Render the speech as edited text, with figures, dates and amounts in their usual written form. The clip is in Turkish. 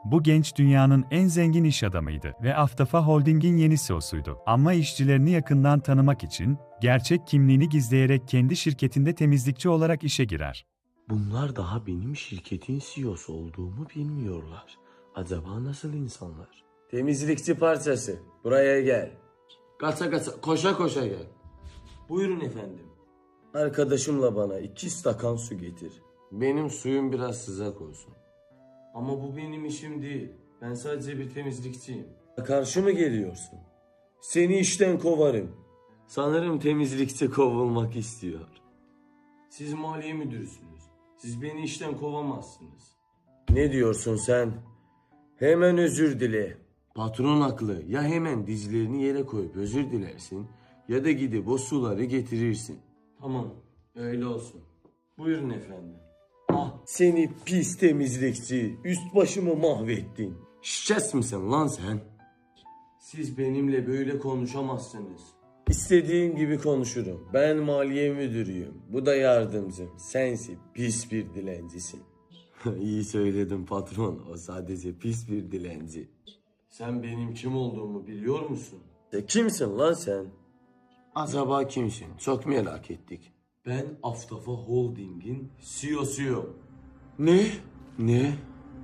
Bu genç dünyanın en zengin iş adamıydı ve Aftafa Holding'in yeni CEO'suydu. Ama işçilerini yakından tanımak için gerçek kimliğini gizleyerek kendi şirketinde temizlikçi olarak işe girer. Bunlar daha benim şirketin CEO'su olduğumu bilmiyorlar. Acaba nasıl insanlar? Temizlikçi parçası, buraya gel. Kaça kaça, koşa koşa gel. Buyurun efendim. Arkadaşımla bana 2 stakan su getir. Benim suyum biraz sıcak olsun. Ama bu benim işim değil. Ben sadece bir temizlikçiyim. Karşı mı geliyorsun? Seni işten kovarım. Sanırım temizlikçi kovulmak istiyor. Siz maliye müdürüsünüz. Siz beni işten kovamazsınız. Ne diyorsun sen? Hemen özür dile. Patron haklı. Ya hemen dizlerini yere koyup özür dilersin ya da gidip o suları getirirsin. Tamam, öyle olsun. Buyurun efendim. Ah, seni pis temizlikçi. Üst başımı mahvettin. Şişes misin lan sen? Siz benimle böyle konuşamazsınız. İstediğim gibi konuşurum. Ben maliye müdürüyüm. Bu da yardımcım. Sensin pis bir dilencisin. İyi söyledin patron. O sadece pis bir dilenci. Sen benim kim olduğumu biliyor musun? Kimsin lan sen? Acaba kimsin? Çok merak ettik. Ben Aftafa Holding'in CEO'suyum. Ne? Ne?